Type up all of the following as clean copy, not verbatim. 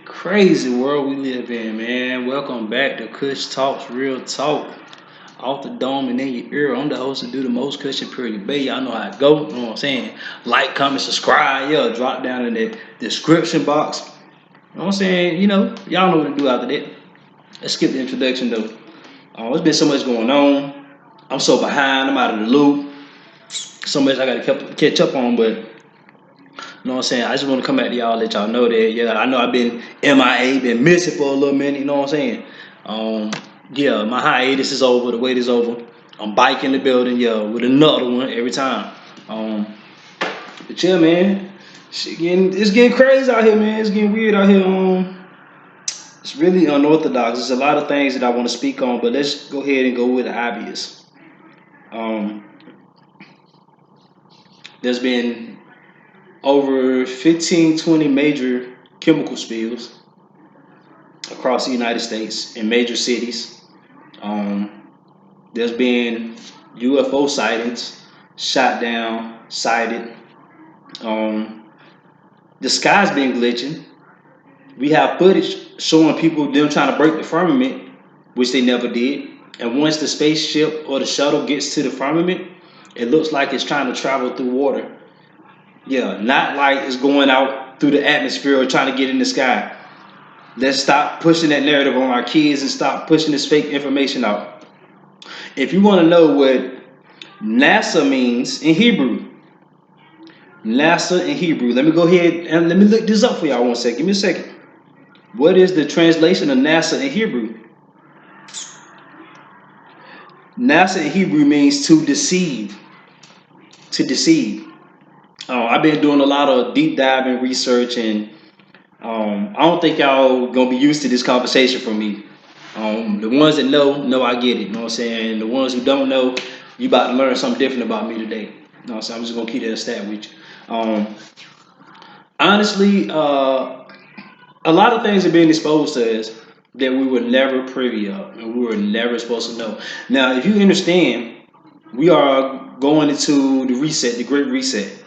Crazy world we live in, man. Welcome back to Kush Talks Real Talk. Off the dome and in your ear. I'm the host to do the most Kush Imperial Bay. Y'all know how it go. You know what I'm saying? Like, comment, subscribe. Yeah, drop down in the description box. You know what I'm saying? Y'all know what to do after that. Let's skip the introduction though. There's been so much going on. I'm so behind. I'm out of the loop. So much I got to catch up on, but you know what I'm saying? I just want to come back to y'all, let y'all know that, yeah, I know I've been MIA, been missing for a little minute, you know what I'm saying? Um, yeah, my hiatus is over, the wait is over. I'm biking the building, yeah, with another one every time. Um, but yeah, man, it's getting crazy out here, man. It's getting weird out here. It's really unorthodox. There's a lot of things that I want to speak on, but let's go ahead and go with the obvious. Um, there's been over 15, 20 major chemical spills across the United States in major cities. Um, there's been UFO sightings, shot down, sighted. Um, the sky's been glitching. We have footage showing people them trying to break the firmament, which they never did. And once the spaceship or the shuttle gets to the firmament, it looks like it's trying to travel through water. Yeah, not like it's going out through the atmosphere or trying to get in the sky. Let's stop pushing that narrative on our kids and stop pushing this fake information out. If you want to know what NASA means in Hebrew, NASA in Hebrew, let me go ahead and let me look this up for y'all one second. Give me a second. What is the translation of NASA in Hebrew? NASA in Hebrew means to deceive. To deceive. I've been doing a lot of deep diving research, and I don't think y'all gonna be used to this conversation from me. The ones that know I get it. You know what I'm saying? The ones who don't know, you about to learn something different about me today. You know what I'm saying? I'm just gonna keep that a stat with you. Honestly, a lot of things are being exposed to us that we were never privy of and we were never supposed to know. Now, if you understand, we are going into the reset, the great reset.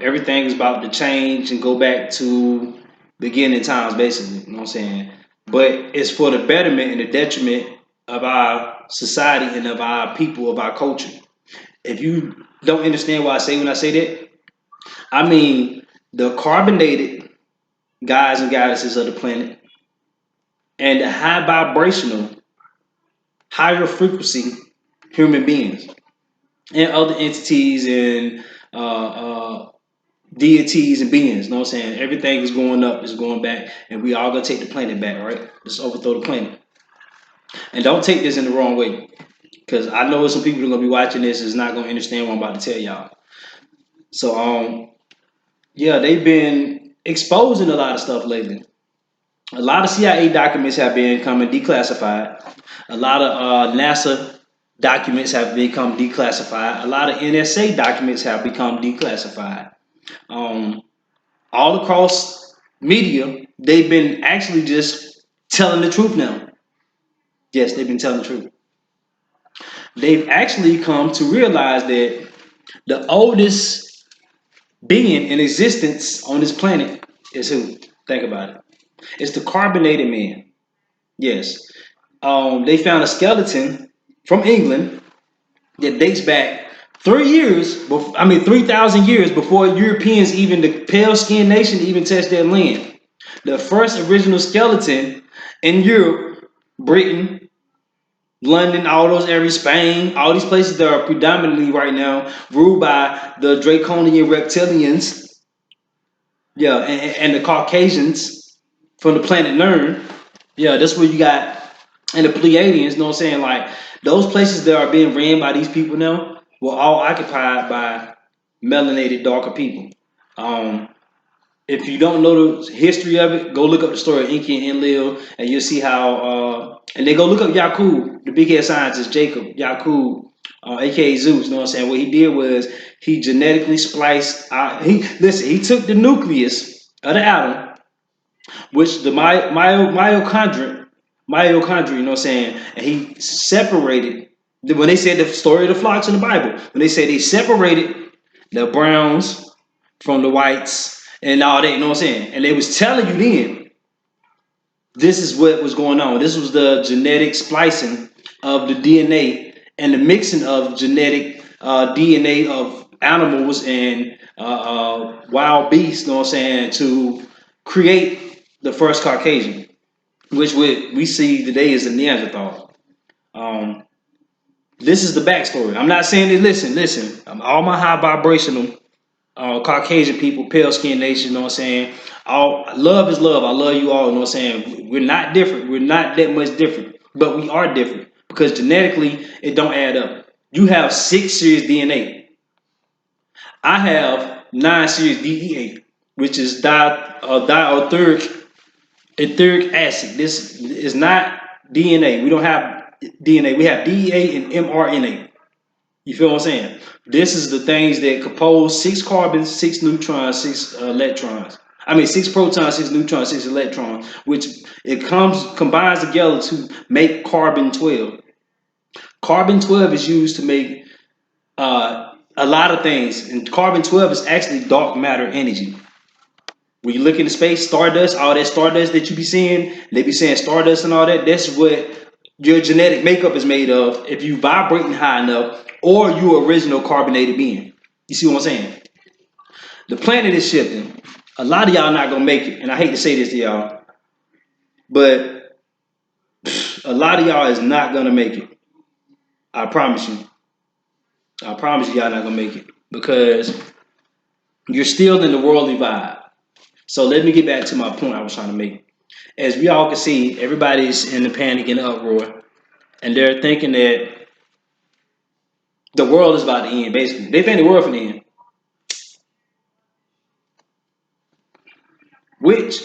Everything is about to change and go back to beginning times, basically. You know what I'm saying? But it's for the betterment and the detriment of our society and of our people, of our culture. If you don't understand what I say when I say that, I mean the carbonated guys and goddesses of the planet and the high vibrational, higher frequency human beings and other entities and deities and beings. You know what I'm saying? Everything is going up, is going back, and we all gonna take the planet back, right? Let's overthrow the planet. And don't take this in the wrong way, because I know some people are gonna be watching this is not gonna understand what I'm about to tell y'all. So yeah, they've been exposing a lot of stuff lately. A lot of CIA documents have been coming declassified. A lot of NASA documents have become declassified. A lot of NSA documents have become declassified. Um, all across media, they've been actually just telling the truth now. Yes, they've been telling the truth. They've actually come to realize that the oldest being in existence on this planet is who? Think about it. It's the carbonated man. Yes. They found a skeleton from England that dates back 3 years, 3,000 years before Europeans, even the pale skinned nation, even touched their land. The first original skeleton in Europe, Britain, London, all those areas, Spain, all these places that are predominantly right now ruled by the draconian reptilians, yeah, and the Caucasians from the planet Nern. Yeah, that's where you got, and the Pleiadians, you know what I'm saying? Like, those places that are being ran by these people now were all occupied by melanated, darker people. Um, if you don't know the history of it, go look up the story of Enki and Enlil, and you'll see how. And then go look up Yakub, the big head scientist, Jacob Yakub, aka Zeus. You know what I'm saying? What he did was he genetically spliced. He took the nucleus of the atom, which the mitochondria, you know what I'm saying, and he separated. When they said the story of the flocks in the Bible, when they say they separated the browns from the whites and all that, you know what I'm saying? And they was telling you then, This is what was going on. This was the genetic splicing of the DNA and the mixing of genetic DNA of animals and wild beasts, you know what I'm saying, to create the first Caucasian, which we see today is the Neanderthal. Um, this is the backstory. I'm not saying that, listen, all my high vibrational Caucasian people, pale skin nation, you know what I'm saying? All love is love. I love you all, you know what I'm saying? We're not different. We're not that much different, but we are different because genetically it don't add up. You have 6 series DNA. I have 9 series DEA, which is dietheric etheric acid. This is not DNA. We don't have DNA. We have DEA and mRNA. You feel what I'm saying? This is the things that compose 6 carbons, 6 neutrons, 6 electrons. I mean 6 protons, 6 neutrons, 6 electrons, which it combines together to make carbon 12. Carbon 12 is used to make a lot of things, and carbon 12 is actually dark matter energy. When you look into space, stardust, all that stardust that you be seeing, they be saying stardust and all that. That's what your genetic makeup is made of if you vibrating high enough or you original carbonated being. You see what I'm saying? The planet is shifting. A lot of y'all not gonna make it, and I hate to say this to y'all, but a lot of y'all is not gonna make it. I promise you. I promise you, y'all not gonna make it because you're still in the worldly vibe. So let me get back to my point I was trying to make. As we all can see, everybody's in the panic and uproar, and they're thinking that the world is about to end. Basically, they think the world is going to end, which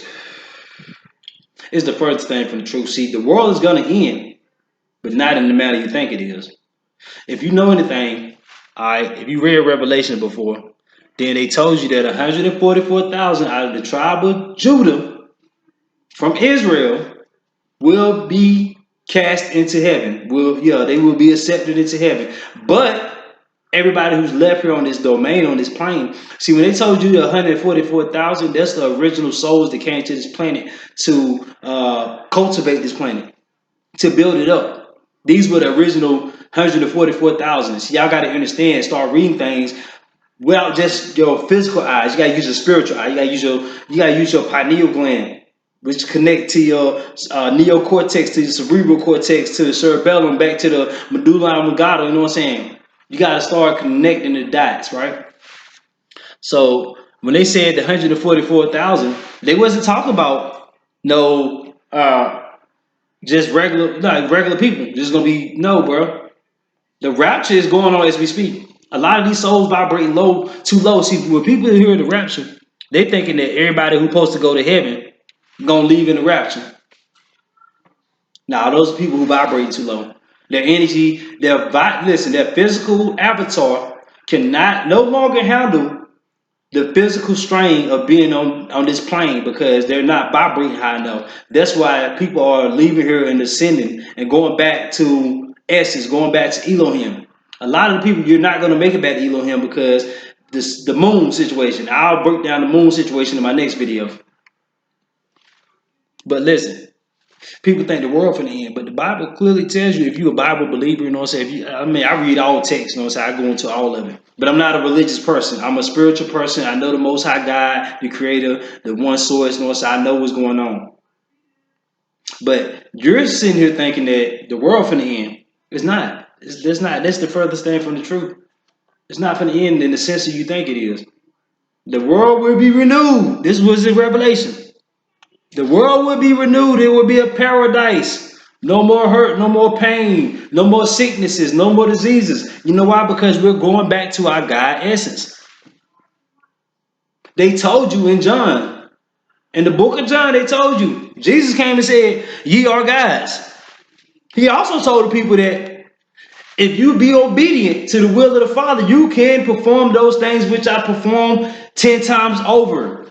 is the furthest thing from the truth. See, the world is going to end, but not in the manner you think it is. If you know anything, all right, if you read Revelation before, then they told you that 144,000 out of the tribe of Judah from Israel will be cast into heaven. They will be accepted into heaven. But everybody who's left here on this domain, on this plane, see, when they told you the 144,000, that's the original souls that came to this planet to cultivate this planet, to build it up. These were the original 144,000. See, y'all got to understand, start reading things without just your physical eyes. You got to use your spiritual eye. You got to use your pineal gland, which connect to your neocortex, to your cerebral cortex, to the cerebellum, back to the medulla oblongata. You know what I'm saying? You got to start connecting the dots, right? So when they said the 144,000, they wasn't talking about no just regular people. Just gonna be no, bro. The rapture is going on as we speak. A lot of these souls vibrating low, too low. See, when people hear the rapture, they thinking that everybody who's supposed to go to heaven gonna leave in the rapture. Now, those are people who vibrate too low. Their energy, their physical avatar cannot no longer handle the physical strain of being on this plane because they're not vibrating high enough. That's why people are leaving here and ascending and going back to essence, going back to Elohim. A lot of the people, you're not going to make it back to Elohim because the moon situation. I'll break down the moon situation in my next video. But listen, people think the world finna end, but the Bible clearly tells you if you're a Bible believer, you know what I'm saying? I read all texts, you know what I'm saying? I go into all of it. But I'm not a religious person. I'm a spiritual person. I know the Most High God, the Creator, the one source, you know what I'm saying? I know what's going on. But you're sitting here thinking that the world finna end. It's not. That's not. That's the furthest thing from the truth. It's not finna end in the sense that you think it is. The world will be renewed. This was in Revelation. The world will be renewed. It will be a paradise. No more hurt, no more pain, no more sicknesses, no more diseases. You know why? Because we're going back to our God essence. They told you in John, in the book of John, they told you. Jesus came and said, ye are gods. He also told the people that if you be obedient to the will of the Father, you can perform those things which I perform 10 times over.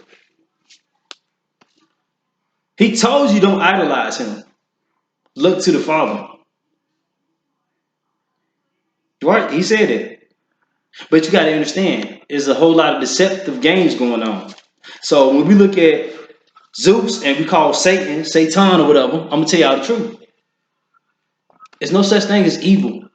He told you don't idolize him. Look to the Father. Right? He said it. But you got to understand, there's a whole lot of deceptive games going on. So when we look at Zeus, and we call Satan or whatever, I'm gonna tell y'all the truth. There's no such thing as evil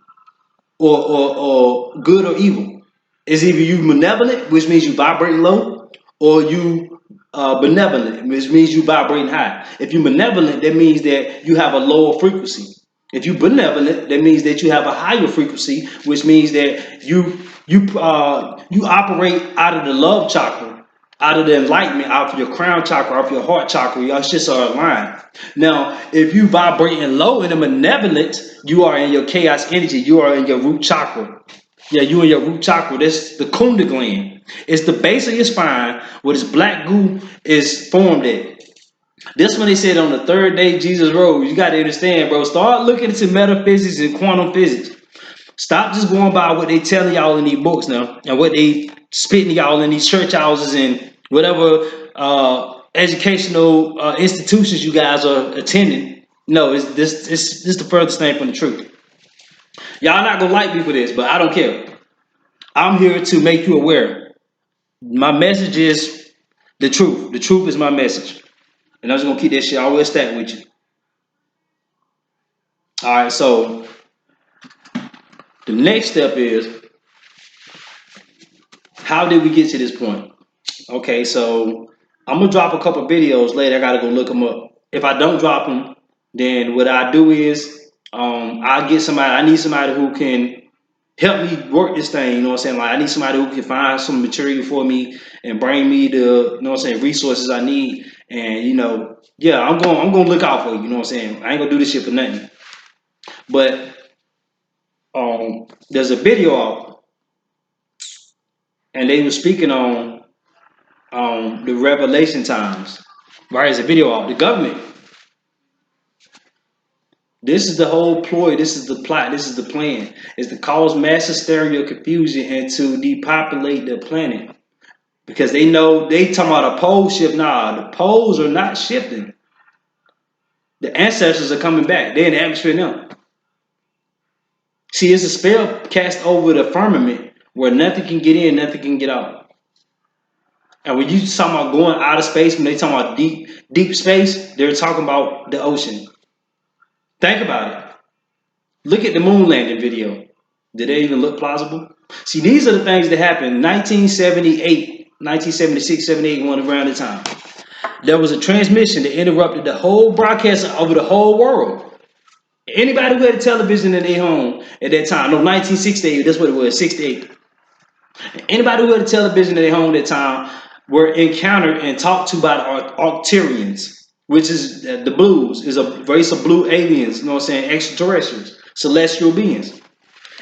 or good or evil. It's either you malevolent, which means you vibrating low, or you benevolent, which means you vibrating high. If you malevolent, that means that you have a lower frequency. If you benevolent, that means that you have a higher frequency, which means that you operate out of the love chakra, out of the enlightenment, out of your crown chakra, out of your heart chakra. Y'all shits are aligned. Now, if you vibrating low in the malevolent, you are in your chaos energy. You are in your root chakra. Yeah, you in your root chakra. That's the kunda gland. It's the base of your spine where this black goo is formed at. This one they said on the third day Jesus rose. You got to understand, bro. Start looking into metaphysics and quantum physics. Stop just going by what they telling y'all in these books now and what they spitting y'all in these church houses and whatever educational institutions you guys are attending. No, it's this the furthest thing from the truth. Y'all not gonna like me for this, but I don't care. I'm here to make you aware. My message is the truth. The truth is my message. And I'm just gonna keep that shit always stacked with you. Alright, so the next step is how did we get to this point? Okay, so I'm gonna drop a couple videos later. I gotta go look them up. If I don't drop them, then what I do is I get somebody. I need somebody who can help me work this thing. You know what I'm saying? Like I need somebody who can find some material for me and bring me the you know what I'm saying resources I need. And yeah, I'm gonna look out for you. You know what I'm saying? I ain't gonna do this shit for nothing. But there's a video out, and they were speaking on the revelation times. Right? There's a video out. The government. This is the whole ploy. This is the plot. This is the plan. Is to cause mass hysteria, confusion, and to depopulate the planet because they know they talking about a pole shift. Nah, the poles are not shifting. The ancestors are coming back. They're in the atmosphere now. See, it's a spell cast over the firmament where nothing can get in, nothing can get out. And when you talking about going out of space, when they talking about deep space, they're talking about the ocean. Think about it. Look at the moon landing video. Did they even look plausible? See, these are the things that happened 1978, 1976, 78, one around the time. There was a transmission that interrupted the whole broadcast over the whole world. Anybody who had a television in their home at that time, no, 1968, that's what it was, 68. Anybody who had a television in their home at that time were encountered and talked to by the Arcturians, which is the blues, is a race of blue aliens, you know what I'm saying, extraterrestrials, celestial beings.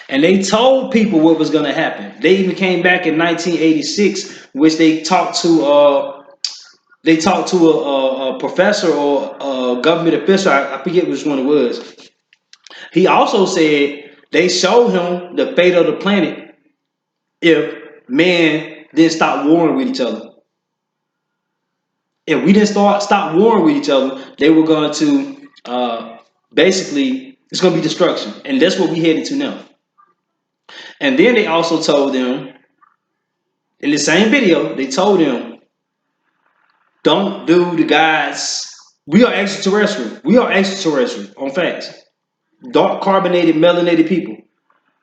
And they told people what was going to happen. They even came back in 1986, which they talked to a professor or a government official. I forget which one it was. He also said they showed him the fate of the planet if man didn't stop warring with each other. If we didn't stop warring with each other, they were going to basically it's going to be destruction, and that's what we headed to now. And then they also told them in the same video, they told them, don't do the guys. We are extraterrestrial. We are extraterrestrial on facts. Dark carbonated, melanated people.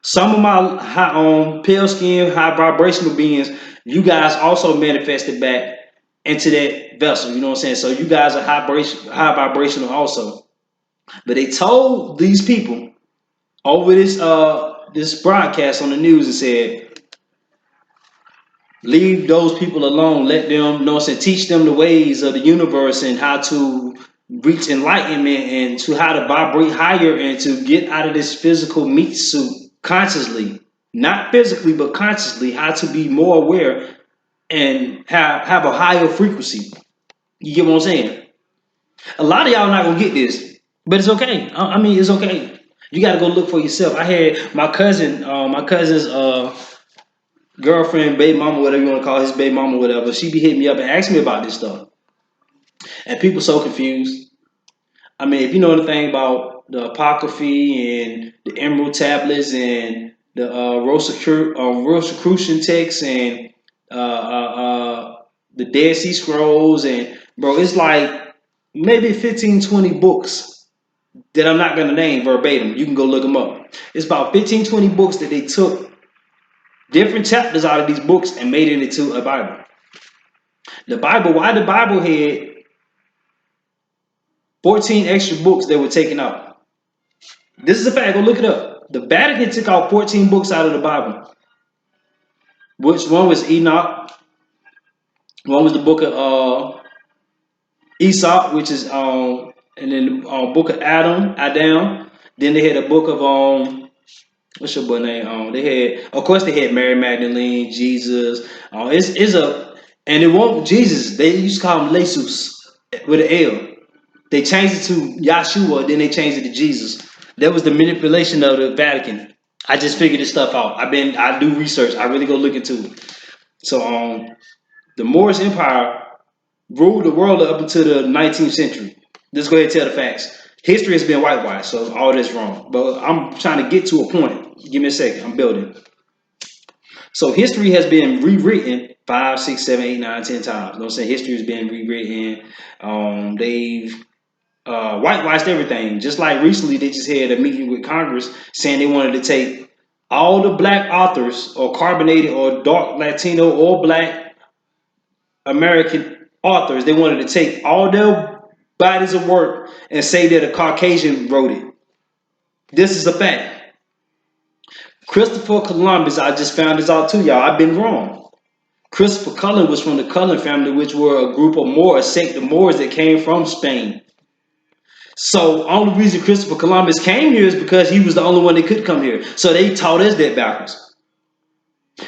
Some of my pale skin, high vibrational beings, you guys also manifested back into that vessel. You know what I'm saying? So you guys are high vibrational also. But they told these people over this broadcast on the news and said, leave those people alone. Let them, you know what I'm saying, teach them the ways of the universe and how to reach enlightenment and to how to vibrate higher and to get out of this physical meat suit consciously. Not physically, but consciously, how to be more aware and have a higher frequency. You get what I'm saying? A lot of y'all not gonna get this, but it's okay. I mean, it's okay. You gotta go look for yourself. I had my cousin's girlfriend, baby mama, whatever you want to call his baby mama, whatever. She be hitting me up and asking me about this stuff, and people so confused. I mean, if you know anything about the apocryphy and the emerald tablets and the Rosicrucian texts and the Dead Sea Scrolls and Bro, it's like maybe 15, 20 books that I'm not going to name verbatim. You can go look them up. It's about 15, 20 books that they took different chapters out of these books and made it into a Bible. The Bible, why the Bible had 14 extra books that were taken out? This is a fact. Go look it up. The Vatican took out 14 books out of the Bible. Which one was Enoch? One was the book of Esau, which is and then the book of Adam. Then they had a book of what's your boy name? They had, of course, they had Mary Magdalene, Jesus. It's a, and it won't Jesus. They used to call him Jesus with an L. They changed it to Yahshua, then they changed it to Jesus. That was the manipulation of the Vatican. I just figured this stuff out. I do research. I really go look into it. So the Moorish Empire ruled the world up until the 19th century. Let's go ahead and tell the facts. History has been whitewashed, so all that's wrong. But I'm trying to get to a point. Give me a second. I'm building. So history has been rewritten 5, 6, 7, 8, 9, 10 times. You know what I'm saying? History has been rewritten. They've whitewashed everything. Just like recently, they just had a meeting with Congress saying they wanted to take all the black authors or carbonated or dark Latino or black American authors. They wanted to take all their bodies of work and say that a Caucasian wrote it. This is a fact. Christopher Columbus, I just found this out too, y'all. I've been wrong. Christopher Cullen was from the Cullen family, which were a group of Moors, a sect of Moors that came from Spain. So only reason Christopher Columbus came here is because he was the only one that could come here. So they taught us that backwards.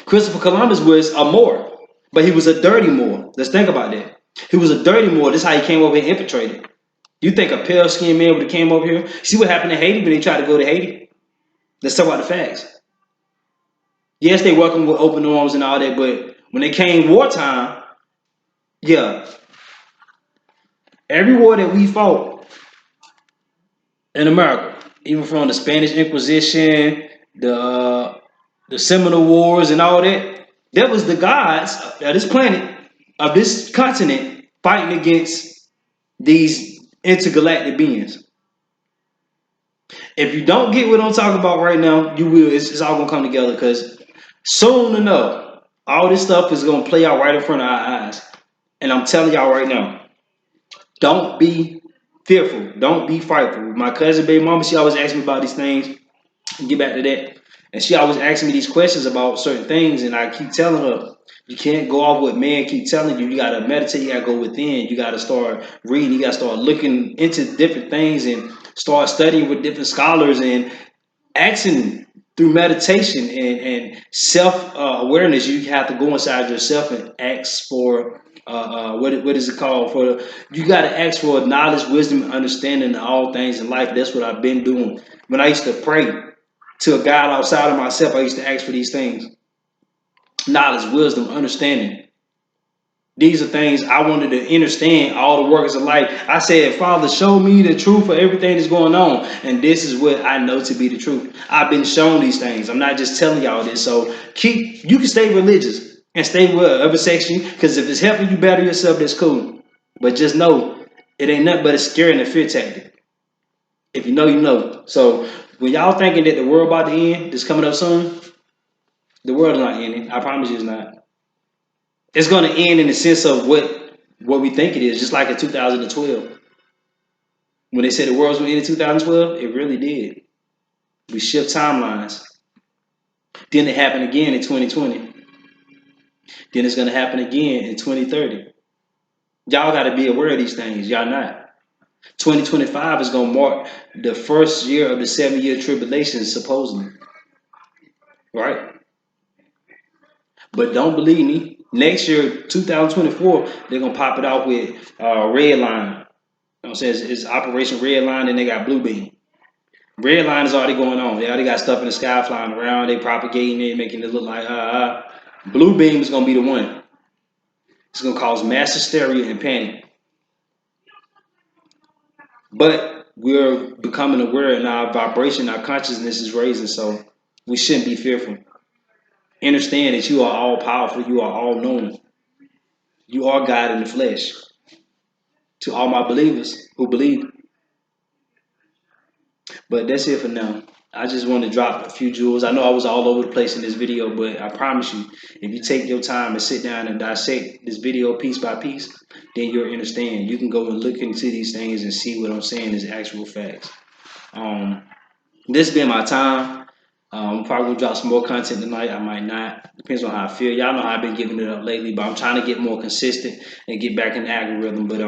Christopher Columbus was a Moor, but he was a dirty Moor. Let's think about that. He was a dirty Moor. This is how he came over here and infiltrated. You think a pale skinned man would have came over here? See what happened in Haiti when they tried to go to Haiti? Let's talk about the facts. Yes, they welcomed with open arms and all that, but when they came wartime, yeah, every war that we fought in America, even from the Spanish Inquisition, the Seminole Wars, and all that, that was the gods of this planet, of this continent, fighting against these intergalactic beings. If you don't get what I'm talking about right now, you will. It's all gonna come together because soon enough, all this stuff is gonna play out right in front of our eyes. And I'm telling y'all right now, don't be fearful. Don't be frightful. My cousin, baby mama, she always asks me about these things. Get back to that. And she always asks me these questions about certain things, and I keep telling her, you can't go off what man keep telling you. You gotta meditate. You gotta go within. You gotta start reading. You gotta start looking into different things and start studying with different scholars and asking through meditation and self awareness. You have to go inside yourself and ask for what is it called? For you got to ask for knowledge, wisdom, and understanding of all things in life. That's what I've been doing. When I used to pray to a God outside of myself, I used to ask for these things: knowledge, wisdom, understanding. These are things I wanted to understand all the workers of life. I said, Father, show me the truth for everything that's going on. And this is what I know to be the truth. I've been shown these things. I'm not just telling y'all this. So you can stay religious and stay with whatever section, because if it's helping you better yourself, that's cool. But just know it ain't nothing but a scare and a fear tactic. If you know, you know. So when y'all thinking that the world about to end, that's coming up soon, the world's not ending. I promise you it's not. It's going to end in the sense of what we think it is, just like in 2012. When they said the world's going to end in 2012, it really did. We shift timelines. Then it happened again in 2020. Then it's going to happen again in 2030. Y'all got to be aware of these things. Y'all not. 2025 is going to mark the first year of the 7-year tribulation, supposedly. Right? But don't believe me. Next year, 2024, they're going to pop it out with red line. You know what I'm saying? It's Operation Red Line, and they got Blue Beam. Red Line is already going on. They already got stuff in the sky flying around. They propagating it, making it look like Blue Beam is going to be the one. It's going to cause mass hysteria and panic. But we're becoming aware, and our vibration, our consciousness is raising, so we shouldn't be fearful. Understand that you are all powerful. You are all knowing. You are God in the flesh. to all my believers who believe. But that's it for now. I just want to drop a few jewels. I know I was all over the place in this video, but I promise you, if you take your time and sit down and dissect this video piece by piece, then you'll understand. You can go and look into these things and see what I'm saying is actual facts. Um, this has been my time. I'm probably gonna drop some more content tonight. I might not. Depends on how I feel. Y'all know how I've been giving it up lately, but I'm trying to get more consistent and get back in the algorithm. But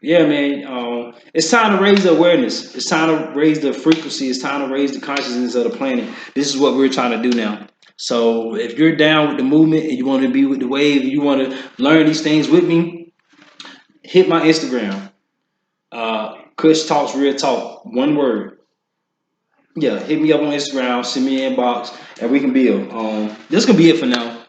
yeah, man, it's time to raise the awareness. It's time to raise the frequency. It's time to raise the consciousness of the planet. This is what we're trying to do now. So if you're down with the movement and you want to be with the wave, and you want to learn these things with me, hit my Instagram. Kush Talks Real Talk. One word. Yeah, hit me up on Instagram, send me an inbox, and we can build. This gonna be it for now.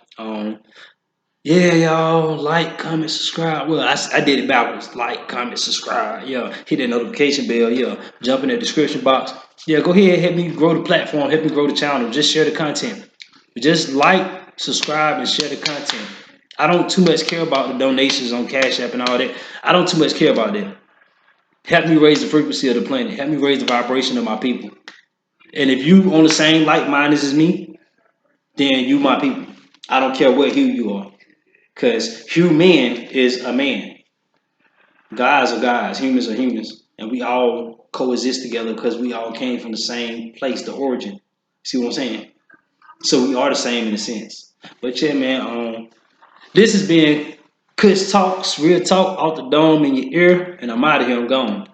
Yeah, y'all, like, comment, subscribe. Well, I did it backwards. Like, comment, subscribe. Yeah, hit that notification bell. Yeah, jump in the description box. Yeah, go ahead, help me grow the platform, help me grow the channel. Just share the content. Just like, subscribe, and share the content. I don't too much care about the donations on Cash App and all that. I don't too much care about that. Help me raise the frequency of the planet. Help me raise the vibration of my people. And if you on the same like mind as me, then you my people. I don't care what hue you are. Because human is a man. Gods are gods. Humans are humans. And we all coexist together because we all came from the same place, the origin. See what I'm saying? So we are the same in a sense. But yeah, man, this has been Kush Talks, Real Talk, off the dome in your ear, and I'm out of here. I'm gone.